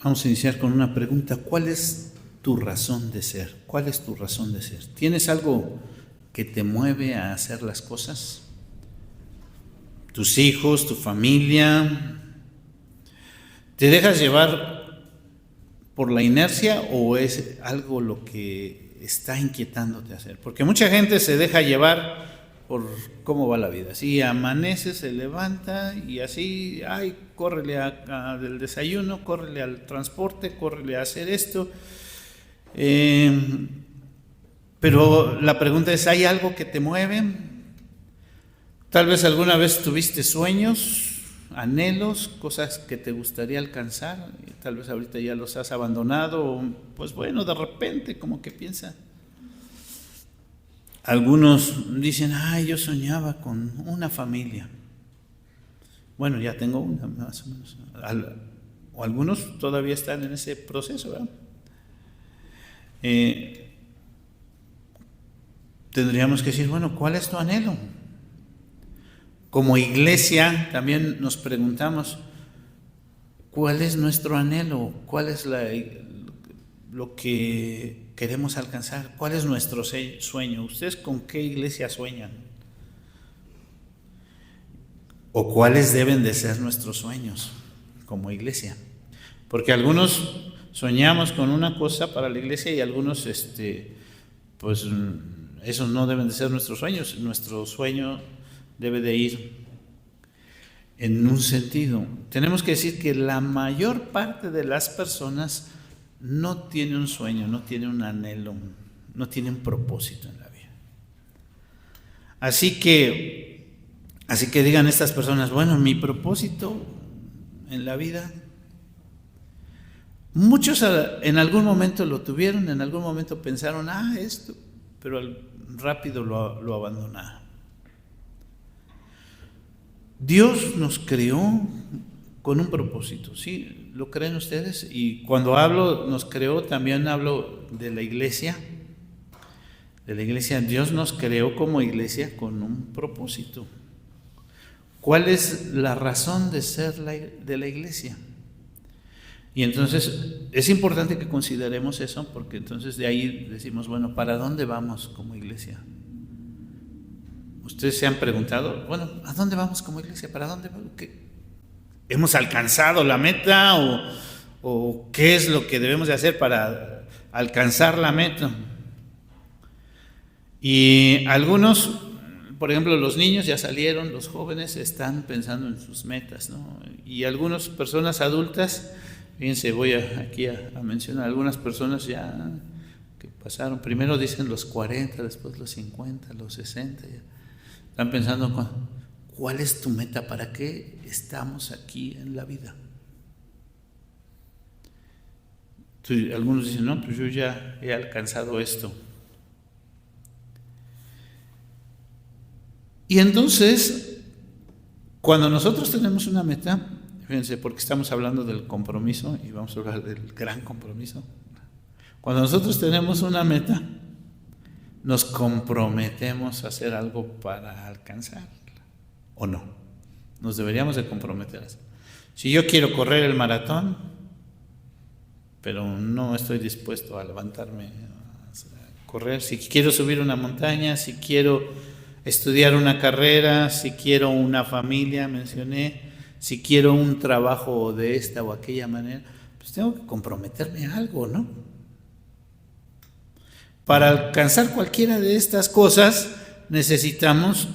Vamos a iniciar con una pregunta. ¿Cuál es tu razón de ser? ¿Cuál es tu razón de ser? ¿Tienes algo que te mueve a hacer las cosas? ¿Tus hijos, tu familia? ¿Te dejas llevar por la inercia o es algo lo que está inquietándote a hacer? Porque mucha gente se deja llevar por cómo va la vida. Así amanece, se levanta y así, ay, córrele del desayuno, córrele al transporte, córrele a hacer esto. Pero la pregunta es, ¿hay algo que te mueve? Tal vez alguna vez tuviste sueños, anhelos, cosas que te gustaría alcanzar, y tal vez ahorita ya los has abandonado, pues bueno, de repente como que piensa. Algunos dicen, ay, yo soñaba con una familia. Bueno, ya tengo una, más o menos. O algunos todavía están en ese proceso, ¿verdad? Tendríamos que decir, bueno, ¿cuál es tu anhelo? Como iglesia también nos preguntamos, ¿cuál es nuestro anhelo? ¿Cuál es lo que queremos alcanzar? ¿Cuál es nuestro sueño? ¿Ustedes con qué iglesia sueñan? ¿O cuáles deben de ser nuestros sueños como iglesia? Porque algunos soñamos con una cosa para la iglesia y algunos, pues esos no deben de ser nuestros sueños. Nuestro sueño debe de ir en un sentido. Tenemos que decir que la mayor parte de las personas no tiene un sueño, no tiene un anhelo, no tiene un propósito en la vida. Así que digan estas personas, bueno, mi propósito en la vida, muchos en algún momento lo tuvieron, en algún momento pensaron, esto, pero rápido lo abandonaron. Dios nos creó con un propósito, ¿sí? ¿Lo creen ustedes? Y cuando hablo, nos creó, también hablo de la iglesia. De la iglesia, Dios nos creó como iglesia con un propósito. ¿Cuál es la razón de ser de la iglesia? Y entonces es importante que consideremos eso, porque entonces de ahí decimos, bueno, ¿para dónde vamos como iglesia? Ustedes se han preguntado, bueno, ¿a dónde vamos como iglesia? ¿Para dónde vamos? ¿Hemos alcanzado la meta o qué es lo que debemos de hacer para alcanzar la meta? Y algunos, por ejemplo, los niños ya salieron, los jóvenes están pensando en sus metas, ¿no? Y algunas personas adultas, fíjense, voy aquí a mencionar algunas personas ya que pasaron, primero dicen los 40, después los 50, los 60, ya están pensando, ¿cuál es tu meta? ¿Para qué estamos aquí en la vida? Entonces, algunos dicen, no, pues yo ya he alcanzado esto. Y entonces, cuando nosotros tenemos una meta, fíjense, porque estamos hablando del compromiso y vamos a hablar del gran compromiso. Cuando nosotros tenemos una meta, nos comprometemos a hacer algo para alcanzarla, ¿o no? Nos deberíamos de comprometer. Si yo quiero correr el maratón, pero no estoy dispuesto a levantarme a correr, si quiero subir una montaña, si quiero estudiar una carrera, si quiero una familia, mencioné, si quiero un trabajo de esta o aquella manera, pues tengo que comprometerme a algo, ¿no? Para alcanzar cualquiera de estas cosas necesitamos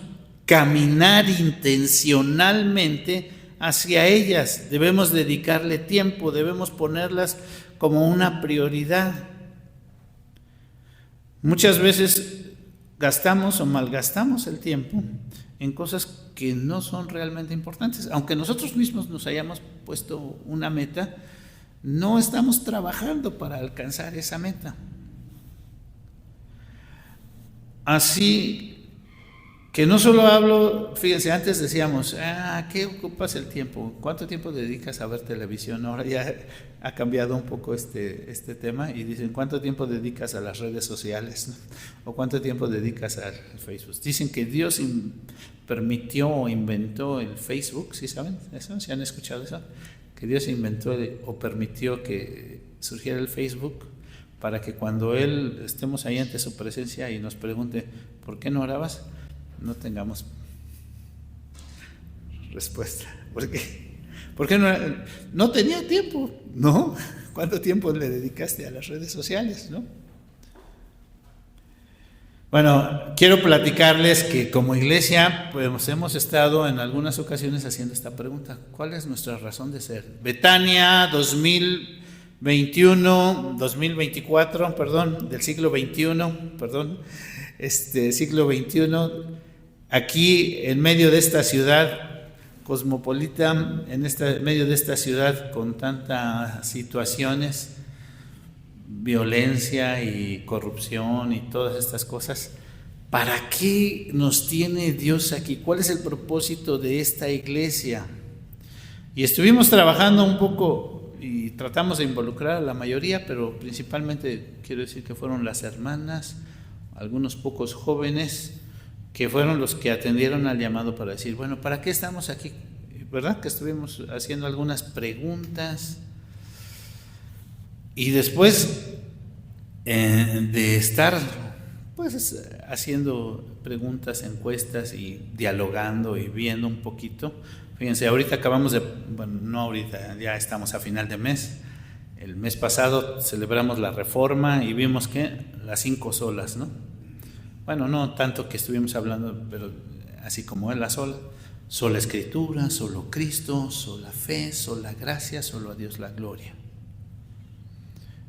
caminar intencionalmente hacia ellas. Debemos dedicarle tiempo, debemos ponerlas como una prioridad. Muchas veces gastamos o malgastamos el tiempo en cosas que no son realmente importantes. Aunque nosotros mismos nos hayamos puesto una meta, no estamos trabajando para alcanzar esa meta. Así que no solo hablo, fíjense, antes decíamos, ¿qué ocupas el tiempo? ¿Cuánto tiempo dedicas a ver televisión? Ahora ya ha cambiado un poco este tema y dicen, ¿cuánto tiempo dedicas a las redes sociales? ¿No? ¿O cuánto tiempo dedicas al Facebook? Dicen que Dios permitió o inventó el Facebook, ¿sí saben eso? ¿Sí han escuchado eso? Que que Dios inventó o permitió que surgiera el Facebook para que cuando Él estemos ahí ante su presencia y nos pregunte, ¿por qué no orabas?, no tengamos respuesta. Porque no tenía tiempo, ¿no? ¿Cuánto tiempo le dedicaste a las redes sociales, no? Bueno, quiero platicarles que como iglesia pues hemos estado en algunas ocasiones haciendo esta pregunta: ¿cuál es nuestra razón de ser? Betania 2024, del siglo XXI, siglo XXI, aquí en medio de esta ciudad cosmopolita, medio de esta ciudad con tantas situaciones, violencia y corrupción y todas estas cosas. ¿Para qué nos tiene Dios aquí? ¿Cuál es el propósito de esta iglesia? Y estuvimos trabajando un poco y tratamos de involucrar a la mayoría, pero principalmente quiero decir que fueron las hermanas, algunos pocos jóvenes, que fueron los que atendieron al llamado para decir, bueno, ¿para qué estamos aquí? ¿Verdad? Que estuvimos haciendo algunas preguntas. Y después de estar pues haciendo preguntas, encuestas y dialogando y viendo un poquito, fíjense, ahorita no ahorita, ya estamos a final de mes. El mes pasado celebramos la Reforma y vimos que las 5 solas, ¿no? Bueno, no tanto que estuvimos hablando, pero así como es la sola. Sola Escritura, solo Cristo, sola fe, sola gracia, solo a Dios la gloria.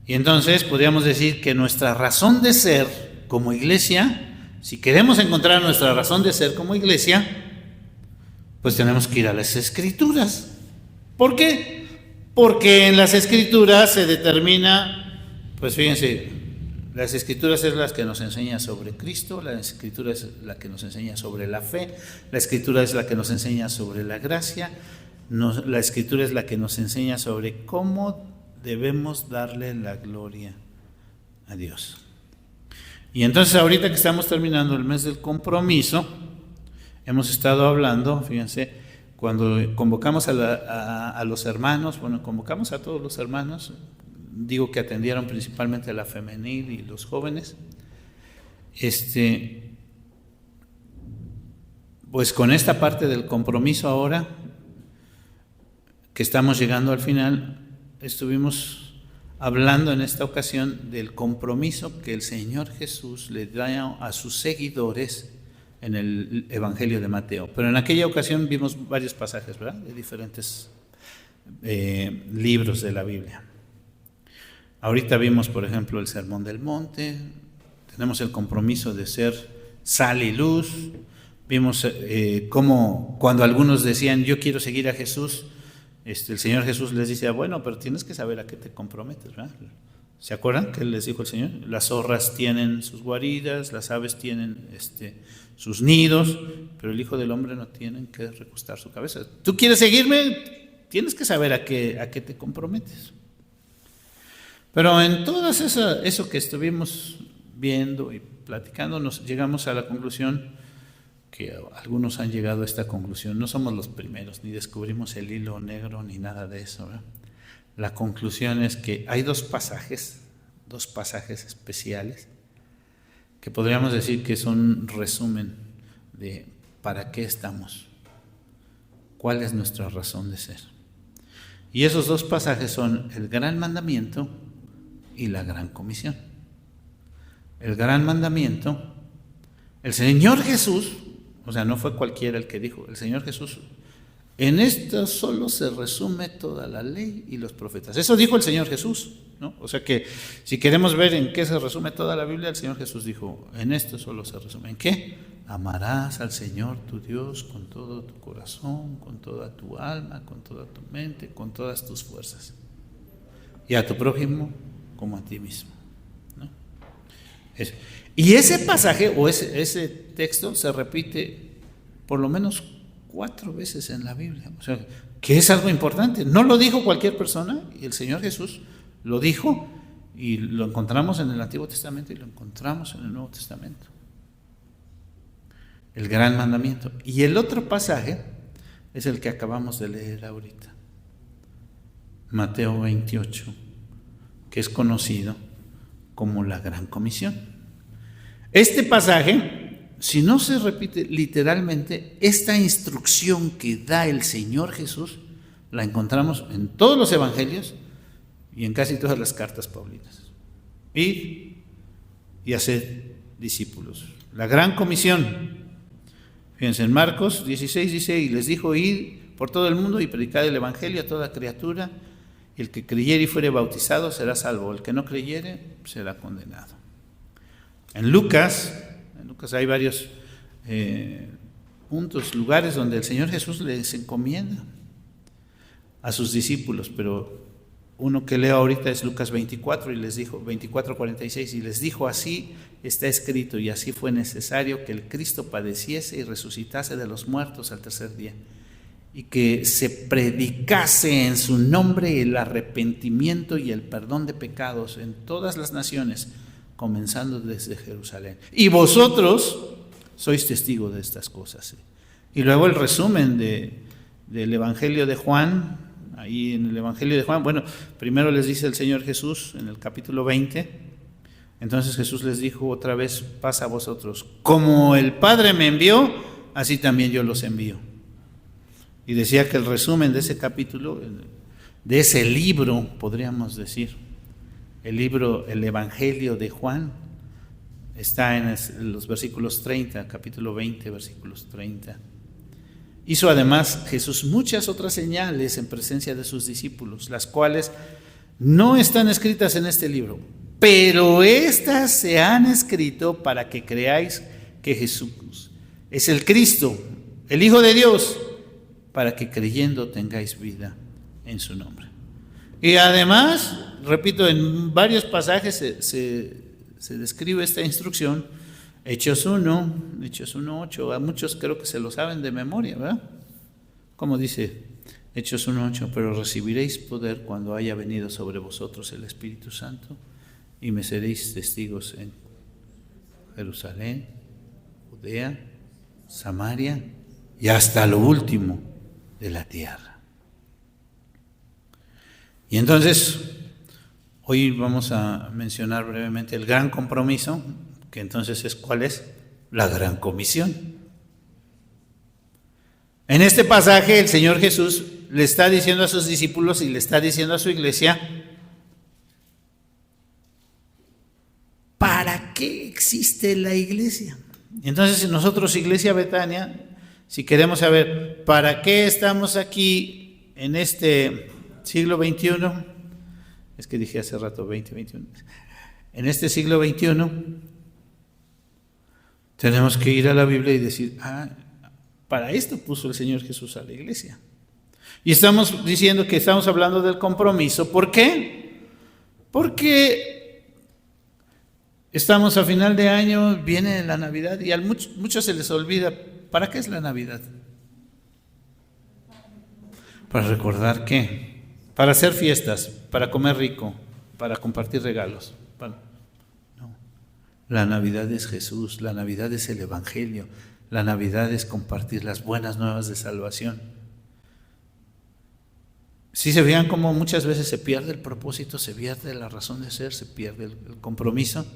Y entonces podríamos decir que nuestra razón de ser como iglesia, si queremos encontrar nuestra razón de ser como iglesia, pues tenemos que ir a las Escrituras. ¿Por qué? Porque en las Escrituras se determina, pues fíjense, las Escrituras es las que nos enseña sobre Cristo, la Escritura es la que nos enseña sobre la fe, la Escritura es la que nos enseña sobre la gracia, la Escritura es la que nos enseña sobre cómo debemos darle la gloria a Dios. Y entonces ahorita que estamos terminando el mes del compromiso, hemos estado hablando, fíjense, cuando convocamos a los hermanos, convocamos a todos los hermanos, digo que atendieron principalmente a la femenil y los jóvenes, pues con esta parte del compromiso ahora, que estamos llegando al final, estuvimos hablando en esta ocasión del compromiso que el Señor Jesús le da a sus seguidores en el Evangelio de Mateo. Pero en aquella ocasión vimos varios pasajes, ¿verdad?, de diferentes libros de la Biblia. Ahorita vimos, por ejemplo, el Sermón del Monte, tenemos el compromiso de ser sal y luz, vimos cómo cuando algunos decían, yo quiero seguir a Jesús, el Señor Jesús les dice, bueno, pero tienes que saber a qué te comprometes, ¿verdad? ¿Se acuerdan que les dijo el Señor? Las zorras tienen sus guaridas, las aves tienen sus nidos, pero el Hijo del Hombre no tiene que recostar su cabeza. ¿Tú quieres seguirme? Tienes que saber a qué te comprometes. Pero en todo eso que estuvimos viendo y platicando, nos llegamos a la conclusión que algunos han llegado a esta conclusión. No somos los primeros, ni descubrimos el hilo negro, ni nada de eso, ¿verdad? La conclusión es que hay dos pasajes especiales, que podríamos decir que son resumen de para qué estamos, cuál es nuestra razón de ser. Y esos dos pasajes son el gran mandamiento y la gran comisión. El gran mandamiento, el Señor Jesús, o sea, no fue cualquiera el que dijo, el Señor Jesús, en esto solo se resume toda la ley y los profetas. Eso dijo el Señor Jesús, ¿no? O sea que si queremos ver en qué se resume toda la Biblia, el Señor Jesús dijo, en esto solo se resume. ¿En qué? Amarás al Señor tu Dios con todo tu corazón, con toda tu alma, con toda tu mente, con todas tus fuerzas. Y a tu prójimo como a ti mismo, ¿no? Y ese pasaje o ese texto se repite por lo menos 4 veces en la Biblia. O sea, que es algo importante. No lo dijo cualquier persona, y el Señor Jesús lo dijo, y lo encontramos en el Antiguo Testamento y lo encontramos en el Nuevo Testamento. El gran mandamiento. Y el otro pasaje es el que acabamos de leer ahorita. Mateo 28, que es conocido como la Gran Comisión. Este pasaje, si no se repite literalmente, esta instrucción que da el Señor Jesús, la encontramos en todos los evangelios y en casi todas las cartas paulinas. Id y haced discípulos. La Gran Comisión. Fíjense, en Marcos 16 dice, y les dijo, id por todo el mundo y predicad el evangelio a toda criatura, y el que creyere y fuere bautizado será salvo, el que no creyere será condenado. En Lucas hay varios puntos, lugares donde el Señor Jesús les encomienda a sus discípulos, pero uno que leo ahorita es Lucas 24 y les dijo, 24:46, y les dijo, así está escrito y así fue necesario que el Cristo padeciese y resucitase de los muertos al tercer día, y que se predicase en su nombre el arrepentimiento y el perdón de pecados en todas las naciones, comenzando desde Jerusalén. Y vosotros sois testigos de estas cosas. Y luego el resumen del Evangelio de Juan. Ahí en el Evangelio de Juan, bueno, primero les dice el Señor Jesús en el capítulo 20, entonces Jesús les dijo otra vez, pasa a vosotros, como el Padre me envió, así también yo los envío. Y decía que el resumen de ese capítulo, de ese libro, podríamos decir, el Evangelio de Juan, está en los versículos 30, capítulo 20, versículos 30. Hizo además Jesús muchas otras señales en presencia de sus discípulos, las cuales no están escritas en este libro, pero estas se han escrito para que creáis que Jesús es el Cristo, el Hijo de Dios, para que creyendo tengáis vida en su nombre. Y además, repito, en varios pasajes se describe esta instrucción. Hechos 1:8, a muchos creo que se lo saben de memoria, ¿verdad? Como dice Hechos 1:8, pero recibiréis poder cuando haya venido sobre vosotros el Espíritu Santo y me seréis testigos en Jerusalén, Judea, Samaria y hasta lo último de la tierra. Y entonces, hoy vamos a mencionar brevemente el gran compromiso, que entonces es, ¿cuál es? La Gran Comisión. En este pasaje el Señor Jesús le está diciendo a sus discípulos y le está diciendo a su iglesia, ¿para qué existe la iglesia? Entonces nosotros, Iglesia Betania, si queremos saber para qué estamos aquí en este siglo XXI, es que dije hace rato 2021, en este siglo XXI, tenemos que ir a la Biblia y decir, para esto puso el Señor Jesús a la iglesia. Y estamos diciendo que estamos hablando del compromiso. ¿Por qué? Porque estamos a final de año, viene la Navidad y a muchos se les olvida, ¿para qué es la Navidad? Para recordar qué, para hacer fiestas, para comer rico, para compartir regalos. La Navidad es Jesús, la Navidad es el Evangelio, la Navidad es compartir las buenas nuevas de salvación. Si se vean cómo muchas veces se pierde el propósito, se pierde la razón de ser, se pierde el compromiso.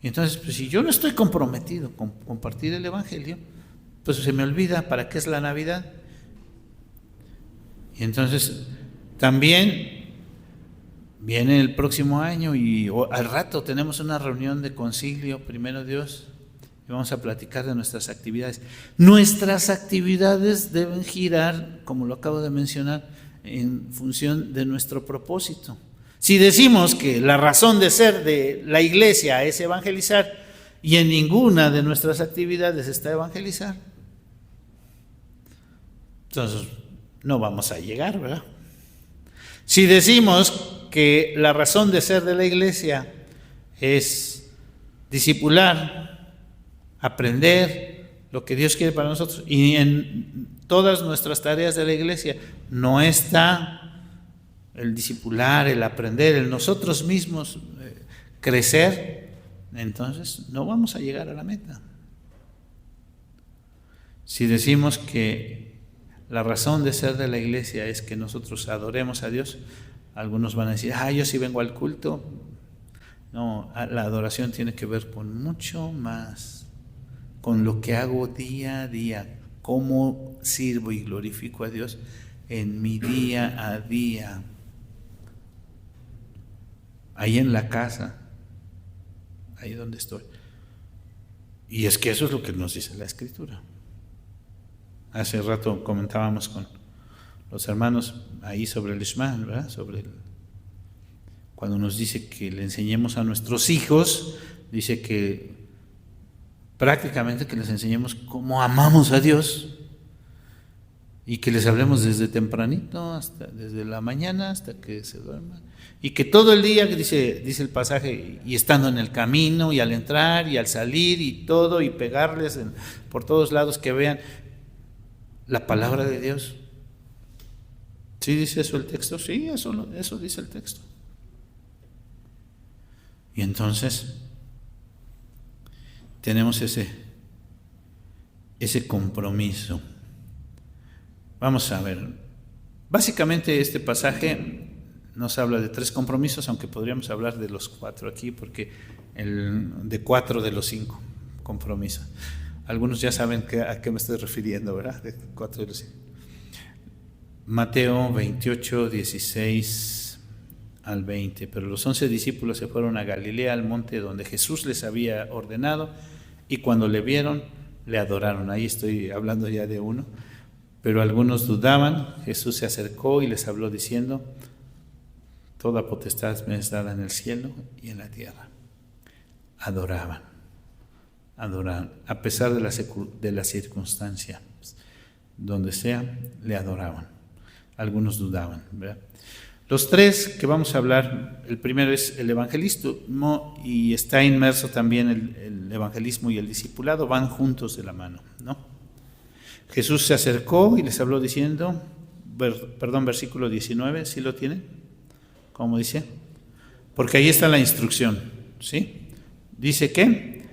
Y entonces, pues, si yo no estoy comprometido con compartir el Evangelio, pues se me olvida para qué es la Navidad. Y entonces también viene el próximo año y al rato tenemos una reunión de concilio, primero Dios, y vamos a platicar de nuestras actividades. Nuestras actividades deben girar, como lo acabo de mencionar, en función de nuestro propósito. Si decimos que la razón de ser de la iglesia es evangelizar y en ninguna de nuestras actividades está evangelizar, entonces no vamos a llegar, ¿verdad? Si decimos que la razón de ser de la iglesia es discipular, aprender lo que Dios quiere para nosotros, y en todas nuestras tareas de la iglesia no está el discipular, el aprender, el nosotros mismos crecer, entonces no vamos a llegar a la meta. Si decimos que la razón de ser de la iglesia es que nosotros adoremos a Dios, algunos van a decir, yo sí vengo al culto. No, la adoración tiene que ver con mucho más, con lo que hago día a día, cómo sirvo y glorifico a Dios en mi día a día, ahí en la casa, ahí donde estoy. Y es que eso es lo que nos dice la Escritura. Hace rato comentábamos con los hermanos ahí sobre el Shema, ¿verdad? Cuando nos dice que le enseñemos a nuestros hijos, dice que prácticamente que les enseñemos cómo amamos a Dios y que les hablemos desde tempranito, desde la mañana hasta que se duerman, y que todo el día, dice el pasaje, y estando en el camino y al entrar y al salir y todo, y pegarles por todos lados, que vean la palabra de Dios. ¿Sí dice eso el texto? Sí, eso dice el texto. Y entonces tenemos ese compromiso. Vamos a ver, básicamente este pasaje nos habla de 3 compromisos, aunque podríamos hablar de los 4 aquí, porque de 4 de los 5 compromisos. Algunos ya saben a qué me estoy refiriendo, ¿verdad? De 4 de los 5. Mateo 28, 16 al 20. Pero los 11 discípulos se fueron a Galilea, al monte donde Jesús les había ordenado, y cuando le vieron, le adoraron. Ahí estoy hablando ya de uno. Pero algunos dudaban. Jesús se acercó y les habló diciendo: toda potestad me es dada en el cielo y en la tierra. Adoraban, a pesar de la circunstancia, donde sea, le adoraban. Algunos dudaban, ¿verdad? Los 3 que vamos a hablar, el primero es el evangelismo, y está inmerso también el evangelismo y el discipulado, van juntos de la mano, ¿no? Jesús se acercó y les habló diciendo, versículo 19, ¿sí lo tienen? ¿Cómo dice? Porque ahí está la instrucción, ¿sí? Dice que,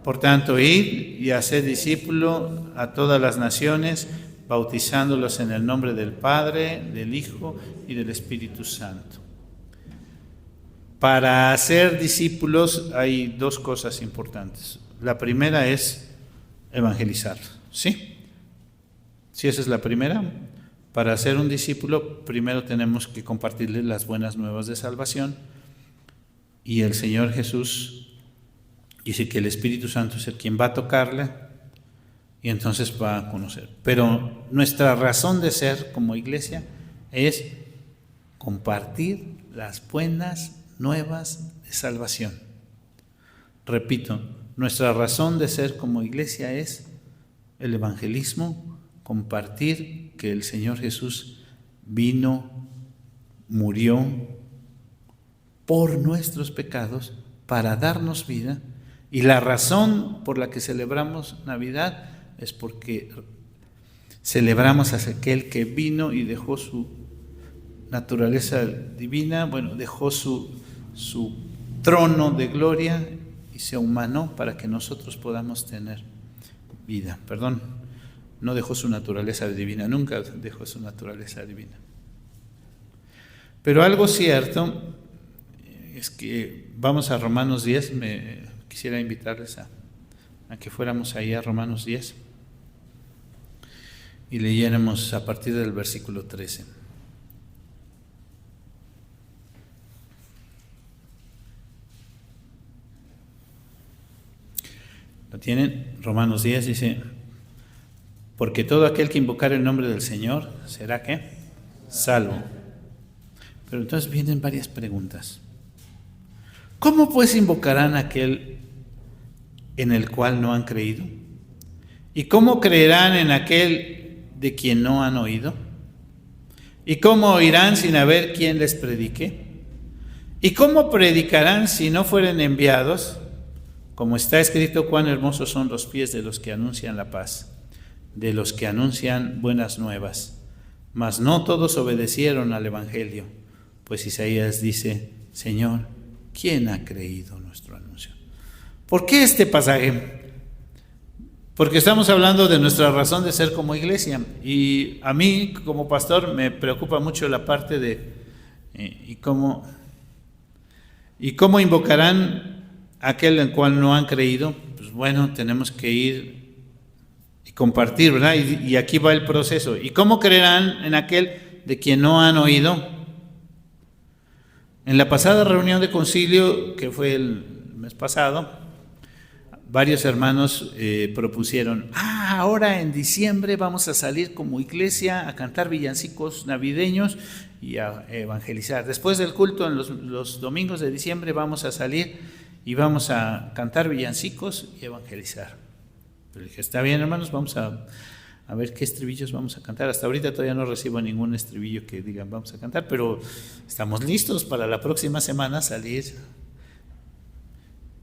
por tanto, id y haced discípulo a todas las naciones, bautizándolos en el nombre del Padre, del Hijo y del Espíritu Santo. Para hacer discípulos hay 2 cosas importantes. La primera es evangelizar, ¿sí? Si esa es la primera. Para ser un discípulo, primero tenemos que compartirle las buenas nuevas de salvación, y el Señor Jesús dice que el Espíritu Santo es el quien va a tocarle, y entonces va a conocer. Pero nuestra razón de ser como iglesia es compartir las buenas nuevas de salvación. Repito, nuestra razón de ser como iglesia es el evangelismo, compartir que el Señor Jesús vino, murió por nuestros pecados para darnos vida, y la razón por la que celebramos Navidad es porque celebramos a aquel que vino y dejó su naturaleza divina, dejó su trono de gloria y se humanó para que nosotros podamos tener vida. No dejó su naturaleza divina, nunca dejó su naturaleza divina. Pero algo cierto es que vamos a Romanos 10, quisiera invitarles a que fuéramos ahí a Romanos 10 y leyéramos a partir del versículo 13. ¿Lo tienen? Romanos 10 dice: porque todo aquel que invocar el nombre del Señor será ¿qué? Salvo. Pero entonces vienen varias preguntas. ¿Cómo pues invocarán a aquel en el cual no han creído? ¿Y cómo creerán en aquel de quien no han oído? ¿Y cómo oirán sin haber quien les predique? ¿Y cómo predicarán si no fueren enviados? Como está escrito, cuán hermosos son los pies de los que anuncian la paz, de los que anuncian buenas nuevas. Mas no todos obedecieron al Evangelio, pues Isaías dice: Señor, ¿quién ha creído nuestro anuncio? ¿Por qué este pasaje? Porque estamos hablando de nuestra razón de ser como iglesia. Y a mí, como pastor, me preocupa mucho la parte de y cómo invocarán a aquel en cual no han creído. Pues bueno, tenemos que ir y compartir, ¿verdad? Y aquí va el proceso. ¿Y cómo creerán en aquel de quien no han oído? En la pasada reunión de concilio, que fue el mes pasado, varios hermanos propusieron, ahora en diciembre vamos a salir como iglesia a cantar villancicos navideños y a evangelizar. Después del culto en los domingos de diciembre vamos a salir y vamos a cantar villancicos y evangelizar. Pero dije, está bien, hermanos, vamos a ver qué estribillos vamos a cantar. Hasta ahorita todavía no recibo ningún estribillo que digan vamos a cantar, pero estamos listos para la próxima semana salir.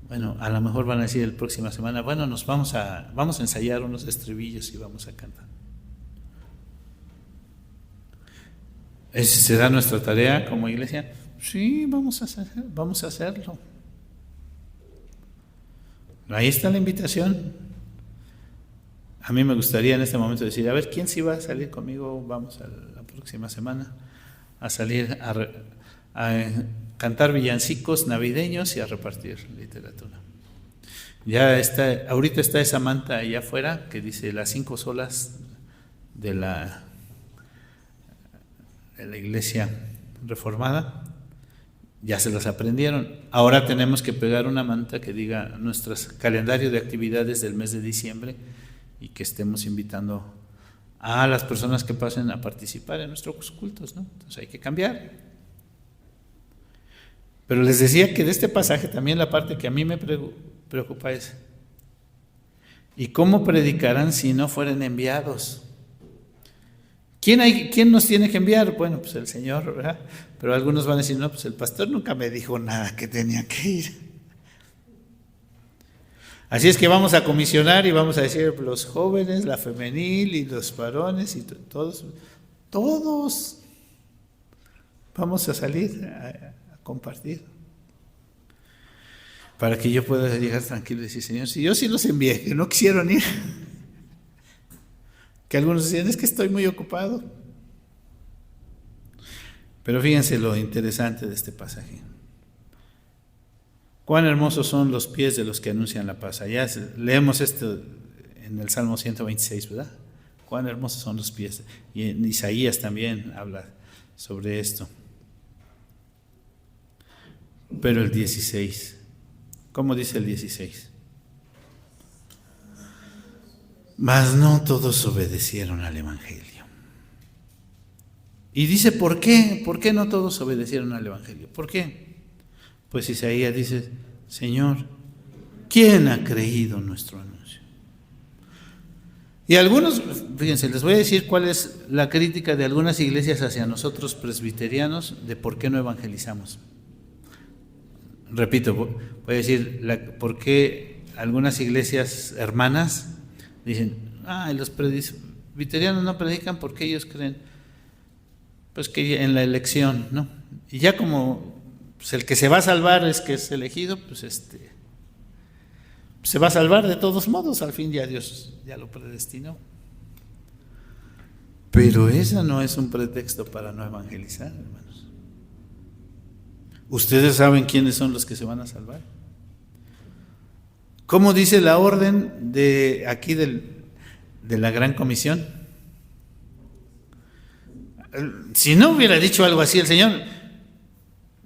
Bueno, a lo mejor van a decir la próxima semana, bueno, nos vamos a ensayar unos estribillos y vamos a cantar. ¿Esa será nuestra tarea como iglesia? Sí, vamos a hacerlo. Ahí está la invitación. A mí me gustaría en este momento decir, a ver, ¿quién sí va a salir conmigo? Vamos a la próxima semana a salir a cantar villancicos navideños y a repartir literatura. Ahorita está esa manta allá afuera que dice las 5 solas de la iglesia reformada. Ya se las aprendieron. Ahora tenemos que pegar una manta que diga nuestro calendario de actividades del mes de diciembre y que estemos invitando a las personas que pasen a participar en nuestros cultos, ¿no? Entonces hay que cambiar. Pero les decía que de este pasaje también la parte que a mí me preocupa es, ¿y cómo predicarán si no fueren enviados? ¿Quién nos tiene que enviar? Bueno, pues el Señor, ¿verdad? Pero algunos van a decir, no, pues el pastor nunca me dijo nada que tenía que ir. Así es que vamos a comisionar y vamos a decir los jóvenes, la femenil y los varones y todos vamos a salir a compartir, para que yo pueda llegar tranquilo y decir, Señor, si yo sí los envié, que no quisieron ir, que algunos decían, es que estoy muy ocupado. Pero fíjense lo interesante de este pasaje. Cuán hermosos son los pies de los que anuncian la paz. Ya leemos esto en el Salmo 126, ¿verdad? Cuán hermosos son los pies. Y en Isaías también habla sobre esto. Pero el 16, ¿cómo dice el 16? Mas no todos obedecieron al Evangelio. Y dice, ¿por qué? ¿Por qué no todos obedecieron al Evangelio? ¿Por qué? Pues Isaías dice, Señor, ¿quién ha creído nuestro anuncio? Y algunos, fíjense, les voy a decir cuál es la crítica de algunas iglesias hacia nosotros presbiterianos de por qué no evangelizamos. Repito, voy a decir por qué algunas iglesias hermanas dicen, los presbiterianos no predican porque ellos creen pues que en la elección, ¿no? Y ya como pues el que se va a salvar es que es elegido, pues se va a salvar de todos modos, al fin ya Dios ya lo predestinó. Pero esa no es un pretexto para no evangelizar, hermanos. ¿Ustedes saben quiénes son los que se van a salvar? ¿Cómo dice la orden de aquí de la Gran Comisión? Si no hubiera dicho algo así el Señor,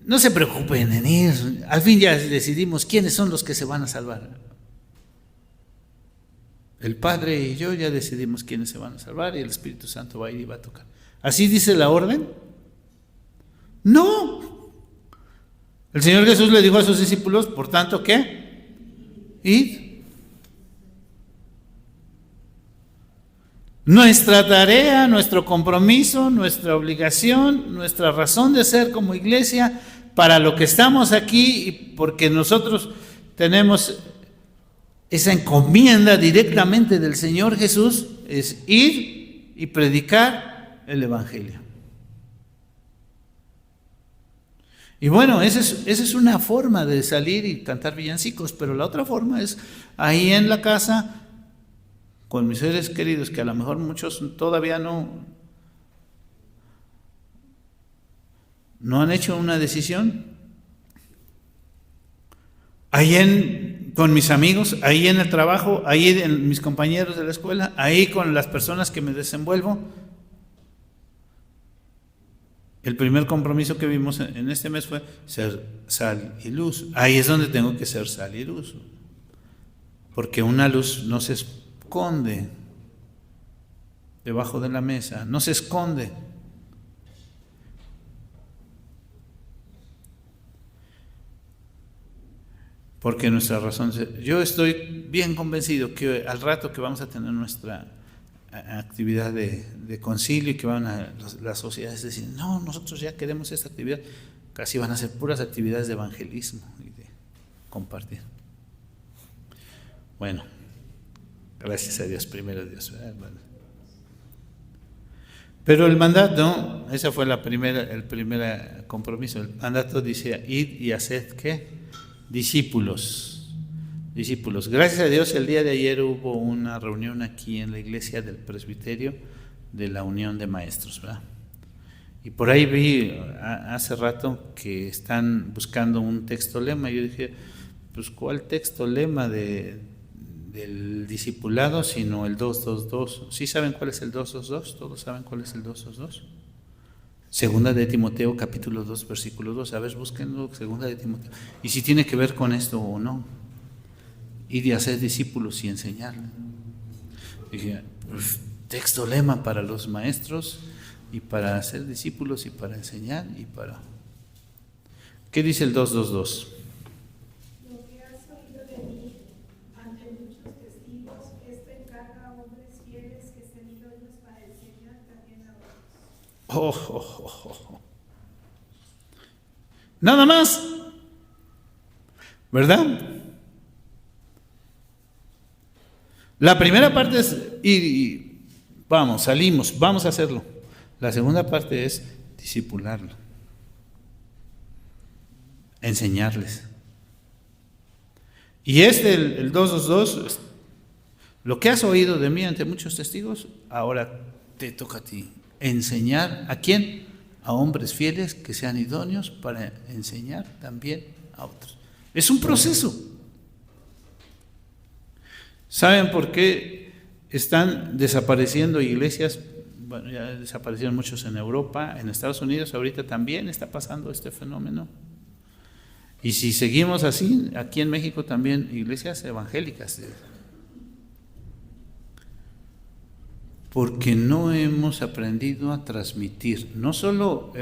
no se preocupen en ir, al fin ya decidimos quiénes son los que se van a salvar. El Padre y yo ya decidimos quiénes se van a salvar y el Espíritu Santo va a ir y va a tocar. ¿Así dice la orden? No. El Señor Jesús le dijo a sus discípulos, por tanto, ¿qué? Id. Nuestra tarea, nuestro compromiso, nuestra obligación, nuestra razón de ser como iglesia, para lo que estamos aquí y porque nosotros tenemos esa encomienda directamente del Señor Jesús, es ir y predicar el Evangelio. Y bueno, esa es una forma de salir y cantar villancicos, pero la otra forma es ahí en la casa con mis seres queridos, que a lo mejor muchos todavía no han hecho una decisión, con mis amigos, ahí en el trabajo, ahí en mis compañeros de la escuela, ahí con las personas que me desenvuelvo. El primer compromiso que vimos en este mes fue ser sal y luz. Ahí es donde tengo que ser sal y luz, porque una luz no se esconde debajo de la mesa, no se esconde. Porque nuestra razón, yo estoy bien convencido que al rato que vamos a tener nuestra actividad de concilio y que van a las sociedades decir, no, nosotros ya queremos esta actividad, casi van a ser puras actividades de evangelismo y de compartir. Bueno, gracias a Dios, primero Dios. Pero el mandato, ese fue el primer compromiso, el mandato dice, id y haced, ¿qué? Discípulos. Gracias a Dios, el día de ayer hubo una reunión aquí en la iglesia del presbiterio de la Unión de Maestros, ¿verdad? Y por ahí vi hace rato que están buscando un texto lema. Yo dije, pues ¿cuál texto lema del discipulado sino el 222? ¿Sí saben cuál es el 222? ¿Todos saben cuál es el 222? Segunda de Timoteo, capítulo 2, versículo 2. A ver, búsquenlo, segunda de Timoteo. Y si tiene que ver con esto o no. Ir y hacer discípulos y enseñarle. Dije, pues, texto lema para los maestros y para hacer discípulos y para enseñar y para... ¿Qué dice el 222? Lo que has oído de mí ante muchos testigos, esto encarga a hombres fieles que estén idóneos para enseñar también a otros. Nada más, ¿verdad? La primera parte es ir y vamos, salimos, vamos a hacerlo. La segunda parte es discipularlo, enseñarles. Y el 222, lo que has oído de mí ante muchos testigos, ahora te toca a ti. Enseñar, ¿a quién? A hombres fieles que sean idóneos para enseñar también a otros. Es un proceso. ¿Saben por qué están desapareciendo iglesias? Bueno, ya desaparecieron muchos en Europa, en Estados Unidos ahorita también está pasando este fenómeno. Y si seguimos así, aquí en México también iglesias evangélicas. Porque no hemos aprendido a transmitir, no solo,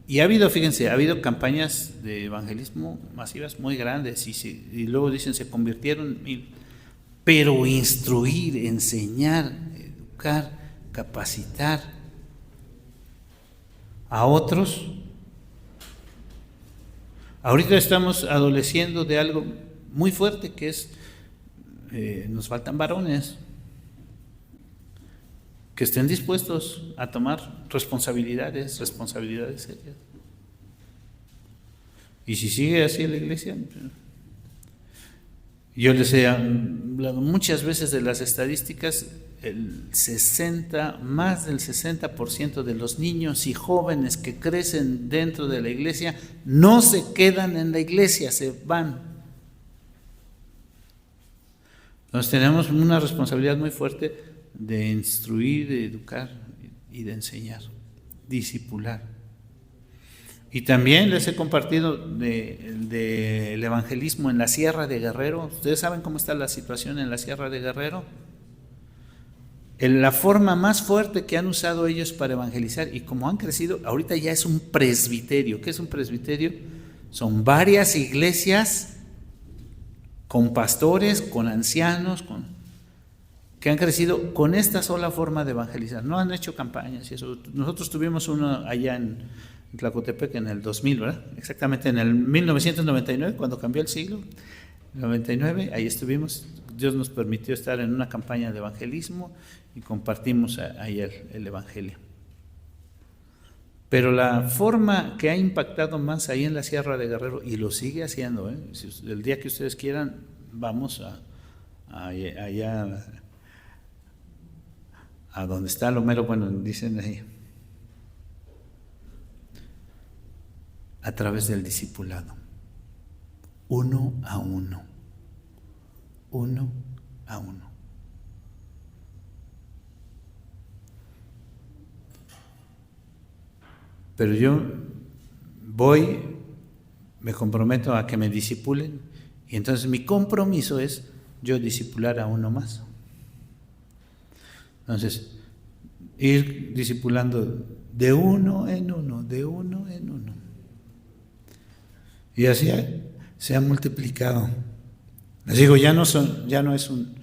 y ha habido, fíjense, ha habido campañas de evangelismo masivas muy grandes y luego dicen se convirtieron, pero instruir, enseñar, educar, capacitar a otros. Ahorita estamos adoleciendo de algo muy fuerte que es, nos faltan varones que estén dispuestos a tomar responsabilidades serias. Y si sigue así la iglesia, yo les he hablado muchas veces de las estadísticas, más del 60% de los niños y jóvenes que crecen dentro de la iglesia no se quedan en la iglesia, se van. Entonces tenemos una responsabilidad muy fuerte de instruir, de educar y de enseñar, discipular. Y también les he compartido del evangelismo en la Sierra de Guerrero. ¿Ustedes saben cómo está la situación en la Sierra de Guerrero? La forma más fuerte que han usado ellos para evangelizar, y como han crecido, ahorita ya es un presbiterio. ¿Qué es un presbiterio? Son varias iglesias con pastores, con ancianos, que han crecido con esta sola forma de evangelizar. No han hecho campañas y eso. Nosotros tuvimos uno allá en Tlacotepec en el 2000, ¿verdad? Exactamente en el 1999, cuando cambió el siglo, 99, ahí estuvimos. Dios nos permitió estar en una campaña de evangelismo y compartimos ahí el evangelio. Pero la forma que ha impactado más ahí en la Sierra de Guerrero, y lo sigue haciendo, el día que ustedes quieran, vamos allá a donde está lo mero bueno, dicen ahí, a través del discipulado, uno a uno, uno a uno. Pero yo voy, me comprometo a que me discipulen, y entonces mi compromiso es yo discipular a uno más. Entonces, ir discipulando de uno en uno, de uno en uno. Y así se ha multiplicado. Les digo, ya no es un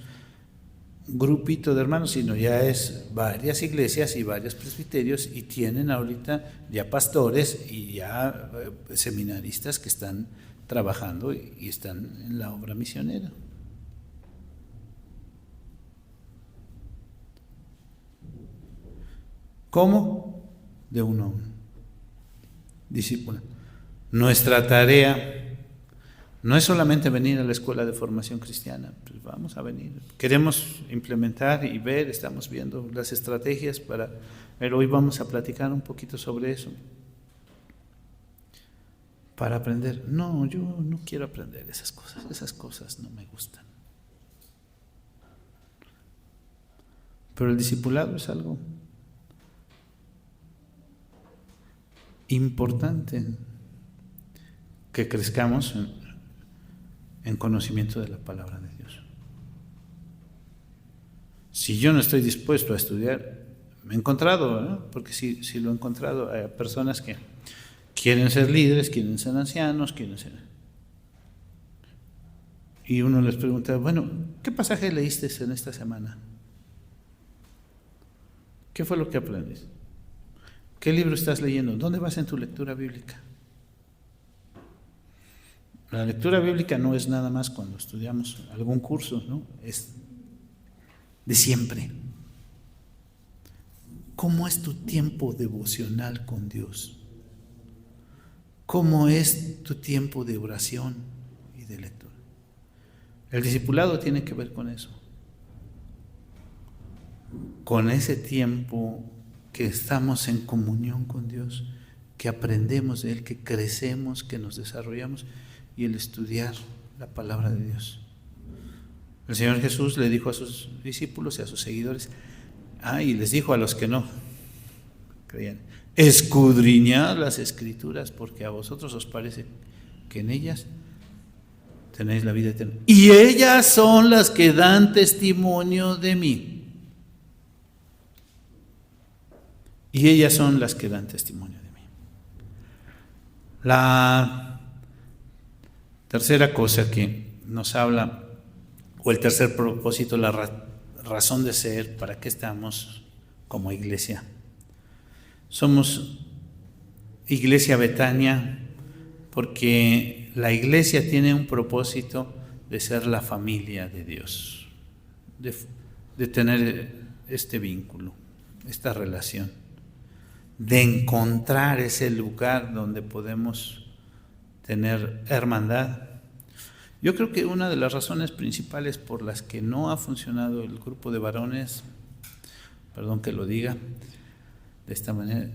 grupito de hermanos, sino ya es varias iglesias y varios presbiterios, y tienen ahorita ya pastores y ya seminaristas que están trabajando y están en la obra misionera. ¿Cómo? De uno a uno. Discípulo. Nuestra tarea no es solamente venir a la escuela de formación cristiana, pues vamos a venir. Queremos implementar y ver, estamos viendo las estrategias para ver, hoy vamos a platicar un poquito sobre eso. Para aprender. No, yo no quiero aprender esas cosas no me gustan. Pero el discipulado es algo importante, que crezcamos en conocimiento de la palabra de Dios. Si yo no estoy dispuesto a estudiar, me he encontrado, ¿no? Porque sí lo he encontrado, hay personas que quieren ser líderes, quieren ser ancianos, y uno les pregunta, bueno, ¿qué pasaje leíste en esta semana? ¿Qué fue lo que aprendiste? ¿Qué libro estás leyendo? ¿Dónde vas en tu lectura bíblica? La lectura bíblica no es nada más cuando estudiamos algún curso, ¿no? Es de siempre. ¿Cómo es tu tiempo devocional con Dios? ¿Cómo es tu tiempo de oración y de lectura? El discipulado tiene que ver con eso. Con ese tiempo que estamos en comunión con Dios, que aprendemos de Él, que crecemos, que nos desarrollamos, y el estudiar la palabra de Dios. El Señor Jesús le dijo a sus discípulos y a sus seguidores, y les dijo a los que no creían, escudriñad las Escrituras, porque a vosotros os parece que en ellas tenéis la vida eterna, y ellas son las que dan testimonio de mí. Y ellas son las que dan testimonio de mí. La tercera cosa que nos habla, o el tercer propósito, la razón de ser, para qué estamos como iglesia. Somos Iglesia Betania porque la iglesia tiene un propósito de ser la familia de Dios, de tener este vínculo, esta relación, de encontrar ese lugar donde podemos tener hermandad. Yo creo que una de las razones principales por las que no ha funcionado el grupo de varones, perdón que lo diga de esta manera,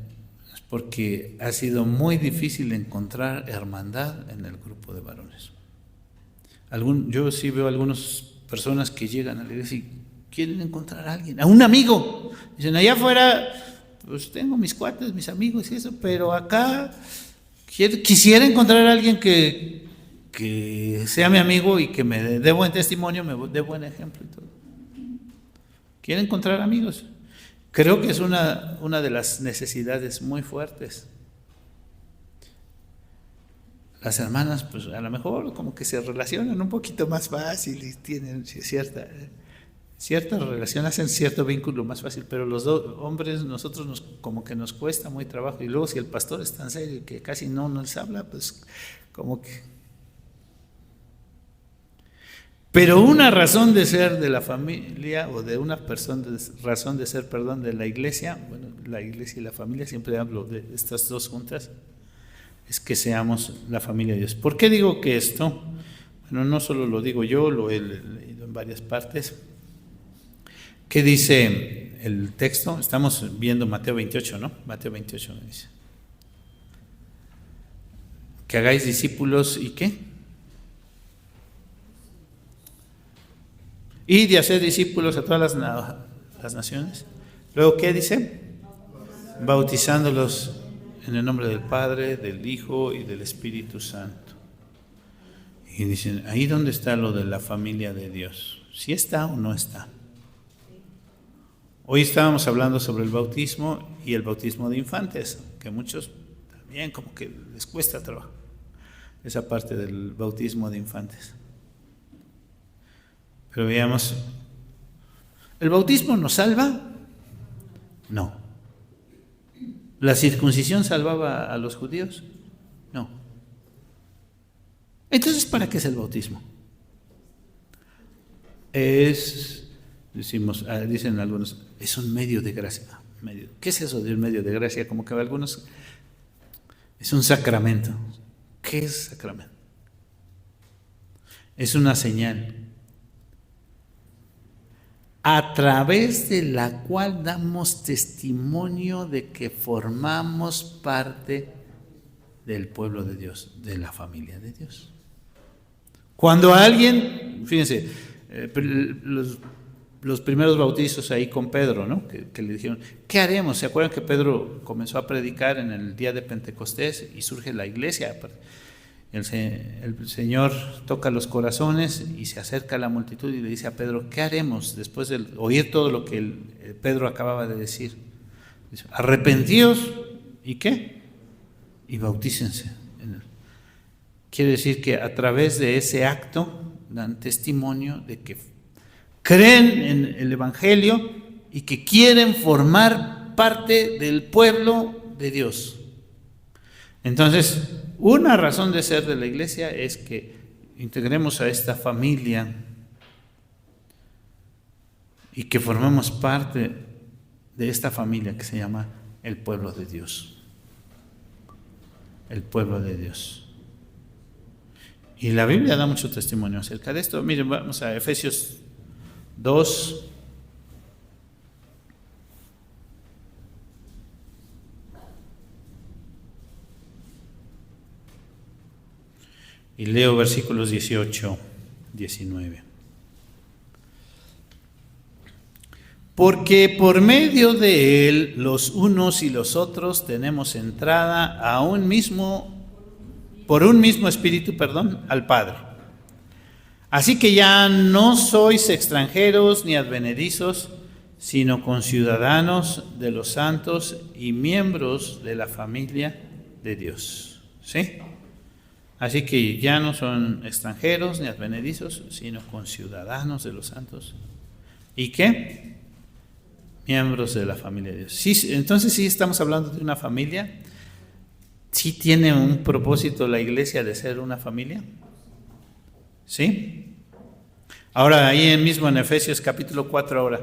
es porque ha sido muy difícil encontrar hermandad en el grupo de varones. Yo sí veo algunas personas que llegan a la iglesia y quieren encontrar a alguien, a un amigo. Dicen, allá afuera pues tengo mis cuates, mis amigos y eso, pero acá quisiera encontrar a alguien que sea mi amigo y que me dé buen testimonio, me dé buen ejemplo y todo. Quiero encontrar amigos. Creo que es una de las necesidades muy fuertes. Las hermanas, pues a lo mejor como que se relacionan un poquito más fácil y tienen cierta relación, hacen cierto vínculo más fácil, pero los dos hombres, nosotros como que nos cuesta muy trabajo, y luego si el pastor es tan serio que casi no nos habla, pues como que... Pero una razón de ser de la familia, o de una razón de ser, de la iglesia, bueno, la iglesia y la familia, siempre hablo de estas dos juntas, es que seamos la familia de Dios. ¿Por qué digo que esto? Bueno, no solo lo digo yo, lo he leído en varias partes. ¿Qué dice el texto, estamos viendo Mateo 28, ¿no? Mateo 28 dice. Que hagáis discípulos y ¿qué? Y de hacer discípulos a todas las naciones. Luego, ¿qué dice? Bautizándolos en el nombre del Padre, del Hijo y del Espíritu Santo. Y dicen, ahí donde está lo de la familia de Dios. ¿Sí está o no está? Hoy estábamos hablando sobre el bautismo y el bautismo de infantes, que muchos también como que les cuesta trabajo, esa parte del bautismo de infantes. Pero veamos, ¿el bautismo nos salva? No. ¿La circuncisión salvaba a los judíos? No. Entonces, ¿para qué es el bautismo? Dicen algunos, es un medio de gracia. ¿Qué es eso de un medio de gracia? Como que algunos, es un sacramento. ¿Qué es sacramento? Es una señal a través de la cual damos testimonio de que formamos parte del pueblo de Dios, de la familia de Dios. Cuando alguien, fíjense, los primeros bautizos ahí con Pedro, ¿no? Que le dijeron, ¿qué haremos? ¿Se acuerdan que Pedro comenzó a predicar en el día de Pentecostés y surge la iglesia? El Señor toca los corazones y se acerca a la multitud y le dice a Pedro, ¿qué haremos después de oír todo lo que Pedro acababa de decir? Dice, arrepentíos y ¿qué? Y bautícense. Quiere decir que a través de ese acto dan testimonio de que creen en el Evangelio y que quieren formar parte del pueblo de Dios. Entonces, una razón de ser de la iglesia es que integremos a esta familia y que formemos parte de esta familia que se llama el pueblo de Dios. El pueblo de Dios. Y la Biblia da mucho testimonio acerca de esto. Miren, vamos a Efesios 2. Y leo versículos 18, 19. Porque por medio de él, los unos y los otros tenemos entrada por un mismo espíritu, al Padre. Así que ya no sois extranjeros ni advenedizos, sino conciudadanos de los santos y miembros de la familia de Dios. ¿Sí? Así que ya no son extranjeros ni advenedizos, sino conciudadanos de los santos. ¿Y qué? Miembros de la familia de Dios. Sí, entonces sí estamos hablando de una familia. ¿Sí tiene un propósito la iglesia de ser una familia? ¿Sí? Ahora ahí mismo en Efesios capítulo 4 ahora.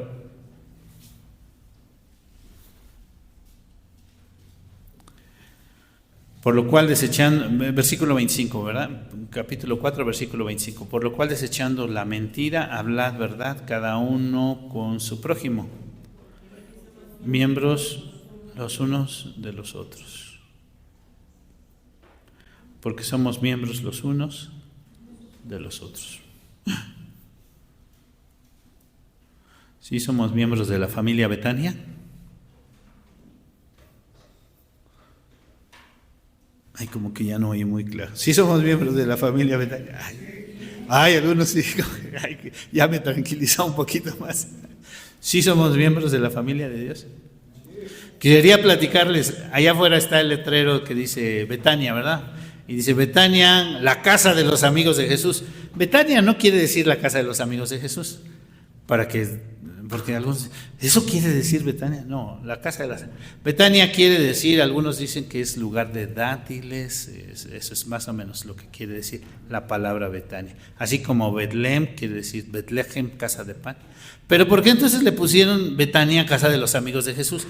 Por lo cual desechando, versículo 25, ¿verdad? Capítulo 4, versículo 25. Por lo cual desechando la mentira, hablad verdad cada uno con su prójimo, miembros los unos de los otros. Porque somos miembros los unos de los otros. ¿Sí somos miembros de la familia Betania? Ay, como que ya no oí muy claro. ¿Sí somos miembros de la familia Betania? Ay, algunos sí, ay, ya me tranquilizó un poquito más. ¿Sí somos miembros de la familia de Dios? Quería platicarles, allá afuera está el letrero que dice Betania, ¿verdad? Y dice Betania, la casa de los amigos de Jesús. Betania no quiere decir la casa de los amigos de Jesús, porque algunos, ¿eso quiere decir Betania? No, la casa de las... Betania quiere decir, algunos dicen que es lugar de dátiles, eso es más o menos lo que quiere decir la palabra Betania. Así como Betlehem quiere decir Betlehem, casa de pan. Pero ¿por qué entonces le pusieron Betania, casa de los amigos de Jesús?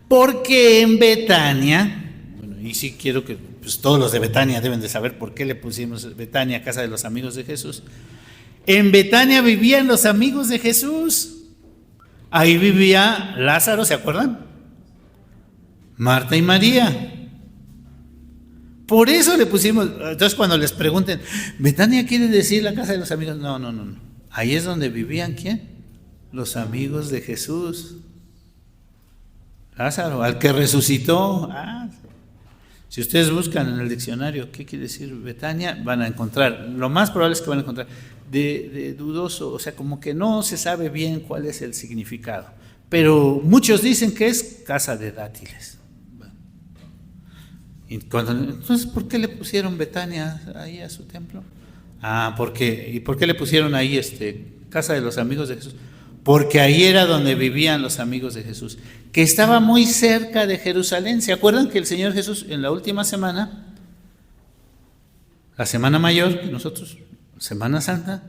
Porque en Betania, bueno, y sí quiero que pues, todos los de Betania deben de saber por qué le pusimos Betania, casa de los amigos de Jesús. En Betania vivían los amigos de Jesús. Ahí vivía Lázaro, ¿se acuerdan? Marta y María. Por eso le pusimos, entonces cuando les pregunten, ¿Betania quiere decir la casa de los amigos? No. Ahí es donde vivían, ¿quién? Los amigos de Jesús. Lázaro, al que resucitó. Si ustedes buscan en el diccionario qué quiere decir Betania, van a encontrar, lo más probable es que van a encontrar de dudoso, o sea, como que no se sabe bien cuál es el significado, pero muchos dicen que es casa de dátiles. Entonces, ¿por qué le pusieron Betania ahí a su templo? ¿Y por qué le pusieron ahí casa de los amigos de Jesús? Porque ahí era donde vivían los amigos de Jesús, que estaba muy cerca de Jerusalén. ¿Se acuerdan que el Señor Jesús en la última semana, la Semana Mayor, que nosotros, Semana Santa,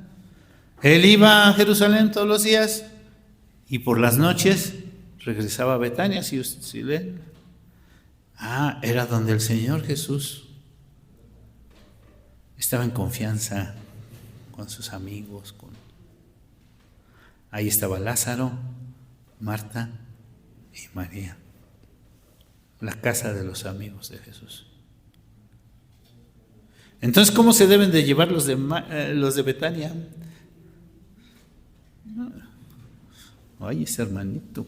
Él iba a Jerusalén todos los días y por las noches regresaba a Betania, si leen. Era donde el Señor Jesús estaba en confianza con sus amigos. Ahí estaba Lázaro, Marta y María, la casa de los amigos de Jesús. Entonces, ¿cómo se deben de llevar los de Betania? Ay, ese hermanito.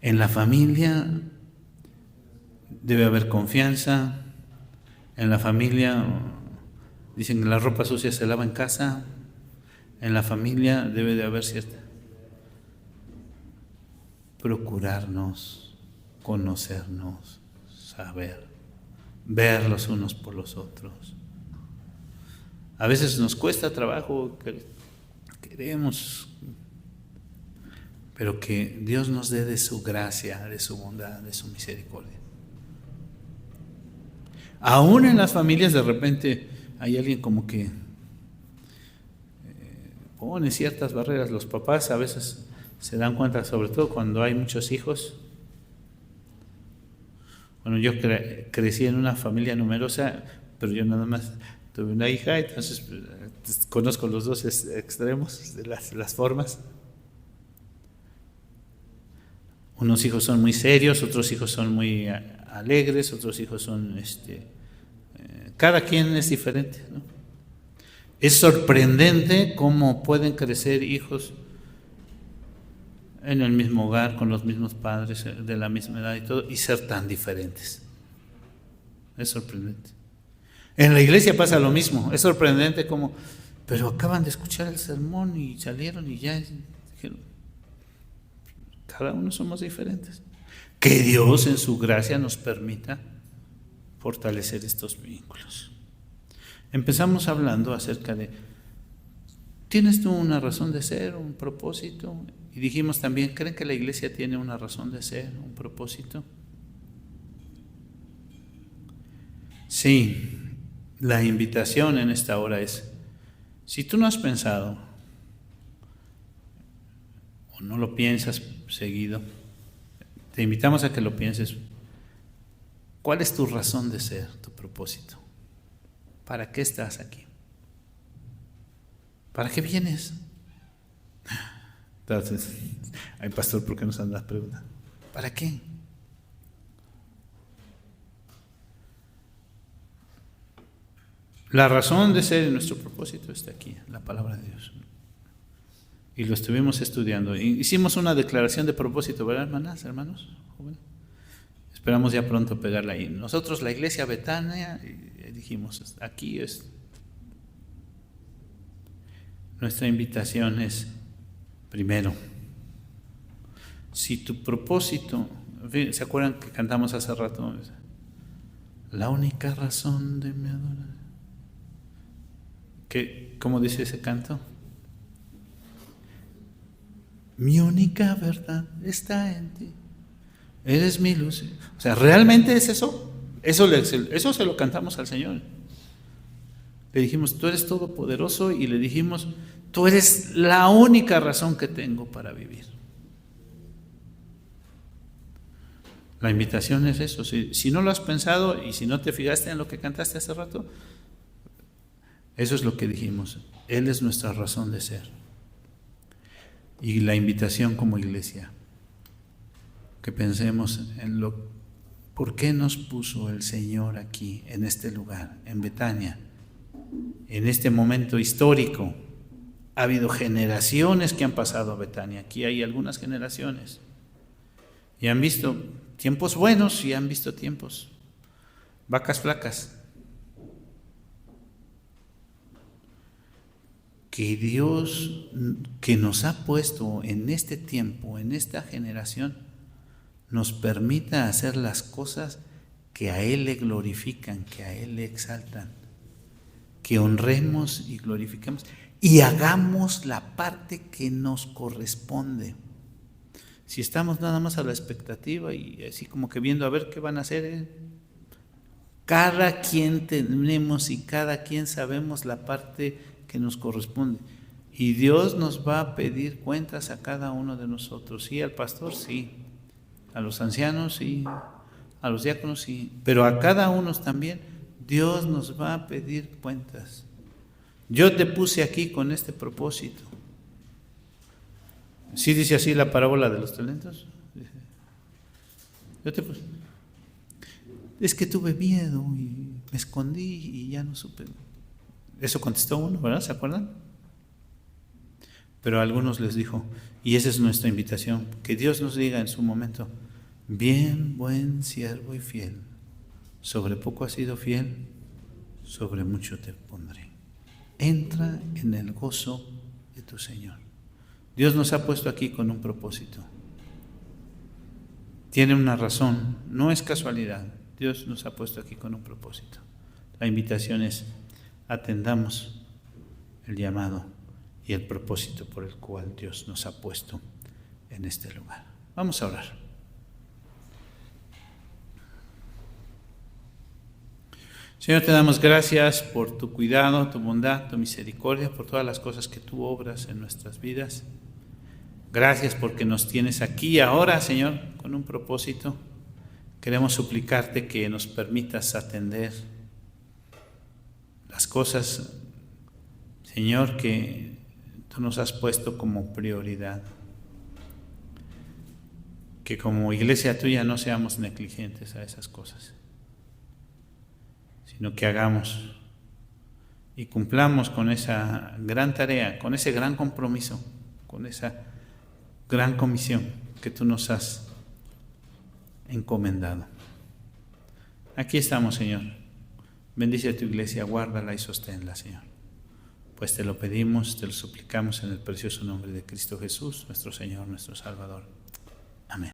En la familia debe haber confianza. En la familia, dicen que la ropa sucia se lava en casa. En la familia debe de haber cierta procurarnos, conocernos, saber, ver los unos por los otros. A veces nos cuesta trabajo, queremos, pero que Dios nos dé de su gracia, de su bondad, de su misericordia. Aún en las familias de repente hay alguien como que pone ciertas barreras. Los papás a veces se dan cuenta, sobre todo cuando hay muchos hijos. Bueno, yo crecí en una familia numerosa, pero yo nada más tuve una hija, entonces conozco los dos extremos de las formas. Unos hijos son muy serios, otros hijos son muy alegres, otros hijos son, cada quien es diferente, ¿no? Es sorprendente cómo pueden crecer hijos en el mismo hogar, con los mismos padres, de la misma edad y todo, y ser tan diferentes. Es sorprendente. En la iglesia pasa lo mismo, es sorprendente cómo, pero acaban de escuchar el sermón y salieron y ya dijeron, cada uno somos diferentes. Que Dios en su gracia nos permita fortalecer estos vínculos. Empezamos hablando acerca de, ¿tienes tú una razón de ser, un propósito? Y dijimos también, ¿creen que la iglesia tiene una razón de ser, un propósito? Sí, la invitación en esta hora es, si tú no has pensado, o no lo piensas seguido, te invitamos a que lo pienses. ¿Cuál es tu razón de ser, tu propósito? ¿Para qué estás aquí? ¿Para qué vienes? Entonces, ay, pastor, ¿por qué nos andas preguntando? ¿Para qué? La razón de ser y nuestro propósito está aquí, la palabra de Dios. Y lo estuvimos estudiando. Hicimos una declaración de propósito, ¿verdad, hermanas, hermanos? Esperamos ya pronto pegarla ahí. Nosotros, la iglesia Betania, dijimos, aquí es. Nuestra invitación es, primero, si tu propósito, ¿se acuerdan que cantamos hace rato? La única razón de mi adoración. ¿Cómo dice ese canto? Mi única verdad está en ti. Eres mi luz. O sea, ¿realmente es eso? Eso se lo cantamos al Señor. Le dijimos, tú eres todopoderoso, y le dijimos, tú eres la única razón que tengo para vivir. La invitación es eso. Si no lo has pensado y si no te fijaste en lo que cantaste hace rato, eso es lo que dijimos. Él es nuestra razón de ser. Y la invitación como iglesia, que pensemos en ¿por qué nos puso el Señor aquí, en este lugar, en Betania, en este momento histórico? Ha habido generaciones que han pasado a Betania, aquí hay algunas generaciones, y han visto tiempos buenos y han visto tiempos, vacas flacas. Que Dios, que nos ha puesto en este tiempo, en esta generación, nos permita hacer las cosas que a Él le glorifican, que a Él le exaltan, que honremos y glorifiquemos y hagamos la parte que nos corresponde. Si estamos nada más a la expectativa y así como que viendo a ver qué van a hacer, cada quien tenemos y cada quien sabemos la parte que nos corresponde. Y Dios nos va a pedir cuentas a cada uno de nosotros. Sí, al pastor, sí. A los ancianos, sí. A los diáconos, sí. Pero a cada uno también Dios nos va a pedir cuentas. Yo te puse aquí con este propósito. ¿Sí dice así la parábola de los talentos? Yo te puse. Es que tuve miedo y me escondí y ya no supe. Eso contestó uno, ¿verdad? ¿Se acuerdan? Pero a algunos les dijo, y esa es nuestra invitación, que Dios nos diga en su momento: bien, buen siervo y fiel, sobre poco has sido fiel, sobre mucho te pondré. Entra en el gozo de tu Señor. Dios nos ha puesto aquí con un propósito. Tiene una razón, no es casualidad. Dios nos ha puesto aquí con un propósito. La invitación es: atendamos el llamado y el propósito por el cual Dios nos ha puesto en este lugar. Vamos a orar. Señor, te damos gracias por tu cuidado, tu bondad, tu misericordia, por todas las cosas que tú obras en nuestras vidas. Gracias porque nos tienes aquí ahora, Señor, con un propósito. Queremos suplicarte que nos permitas atender las cosas, Señor, que tú nos has puesto como prioridad. Que como iglesia tuya no seamos negligentes a esas cosas, sino que hagamos y cumplamos con esa gran tarea, con ese gran compromiso, con esa gran comisión que tú nos has encomendado. Aquí estamos, Señor. Bendice a tu iglesia, guárdala y sosténla, Señor. Pues te lo pedimos, te lo suplicamos en el precioso nombre de Cristo Jesús, nuestro Señor, nuestro Salvador. Amén.